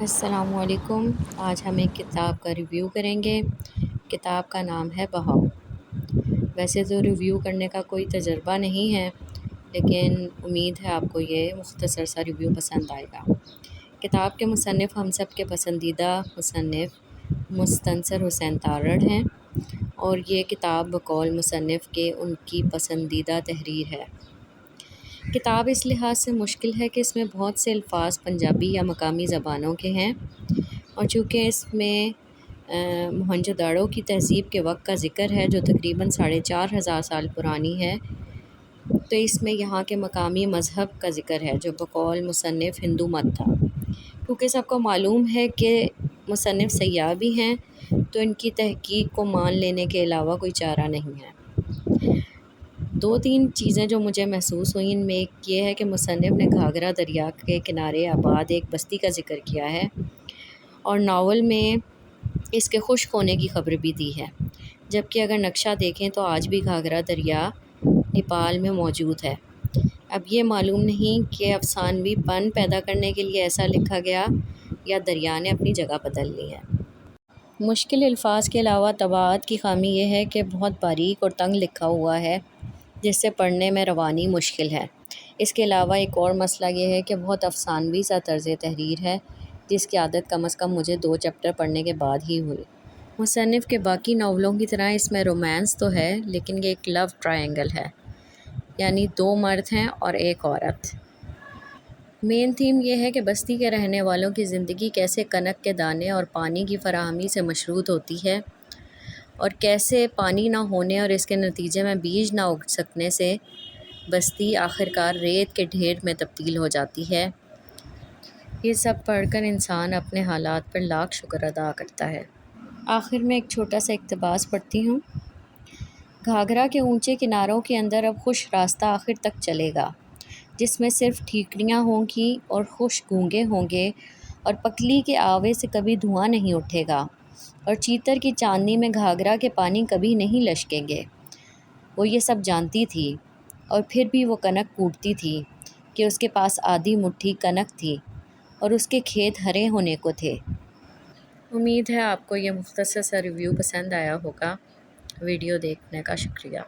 السلام علیکم۔ آج ہم ایک کتاب کا ریویو کریں گے۔ کتاب کا نام ہے بہاؤ۔ ویسے تو ریویو کرنے کا کوئی تجربہ نہیں ہے، لیکن امید ہے آپ کو یہ مختصر سا ریویو پسند آئے گا۔ کتاب کے مصنف ہم سب کے پسندیدہ مصنف مستنصر حسین تارڑ ہیں، اور یہ کتاب بقول مصنف کے ان کی پسندیدہ تحریر ہے۔ کتاب اس لحاظ سے مشکل ہے کہ اس میں بہت سے الفاظ پنجابی یا مقامی زبانوں کے ہیں، اور چونکہ اس میں موہنجو داڑو کی تہذیب کے وقت کا ذکر ہے جو تقریباً 4500 سال پرانی ہے، تو اس میں یہاں کے مقامی مذہب کا ذکر ہے جو بقول مصنف ہندو مت تھا۔ کیونکہ سب کو معلوم ہے کہ مصنف سیاح بھی ہیں، تو ان کی تحقیق کو مان لینے کے علاوہ کوئی چارہ نہیں ہے۔ 2-3 چیزیں جو مجھے محسوس ہوئیں، ان میں ایک یہ ہے کہ مصنف نے گھاگھرا دریا کے کنارے آباد ایک بستی کا ذکر کیا ہے، اور ناول میں اس کے خشک ہونے کی خبر بھی دی ہے، جبکہ اگر نقشہ دیکھیں تو آج بھی گھاگھرا دریا نیپال میں موجود ہے۔ اب یہ معلوم نہیں کہ افسانوی پن پیدا کرنے کے لیے ایسا لکھا گیا یا دریا نے اپنی جگہ بدل لی ہے۔ مشکل الفاظ کے علاوہ طباعت کی خامی یہ ہے کہ بہت باریک اور تنگ لکھا ہوا ہے، جس سے پڑھنے میں روانی مشکل ہے۔ اس کے علاوہ ایک اور مسئلہ یہ ہے کہ بہت افسانوی سا طرز تحریر ہے، جس کی عادت کم از کم مجھے 2 چیپٹر پڑھنے کے بعد ہی ہوئی۔ مصنف کے باقی ناولوں کی طرح اس میں رومانس تو ہے، لیکن یہ ایک لو ٹرائنگل ہے، یعنی 2 مرد ہیں اور 1 عورت۔ مین تھیم یہ ہے کہ بستی کے رہنے والوں کی زندگی کیسے کنک کے دانے اور پانی کی فراہمی سے مشروط ہوتی ہے، اور کیسے پانی نہ ہونے اور اس کے نتیجے میں بیج نہ اگ سکنے سے بستی آخرکار ریت کے ڈھیر میں تبدیل ہو جاتی ہے۔ یہ سب پڑھ کر انسان اپنے حالات پر لاکھ شکر ادا کرتا ہے۔ آخر میں ایک چھوٹا سا اقتباس پڑھتی ہوں۔ گھاگھرا کے اونچے کناروں کے اندر اب خشک راستہ آخر تک چلے گا، جس میں صرف ٹھیکریاں ہوں گی اور خشک گونگے ہوں گے، اور پکلی کے آوے سے کبھی دھواں نہیں اٹھے گا، اور چیتر کی چاندنی میں گھاگھرا کے پانی کبھی نہیں لشکیں گے۔ وہ یہ سب جانتی تھی، اور پھر بھی وہ کنک کوٹتی تھی کہ اس کے پاس آدھی مٹھی کنک تھی، اور اس کے کھیت ہرے ہونے کو تھے۔ امید ہے آپ کو یہ مختصر سا ریویو پسند آیا ہوگا۔ ویڈیو دیکھنے کا شکریہ۔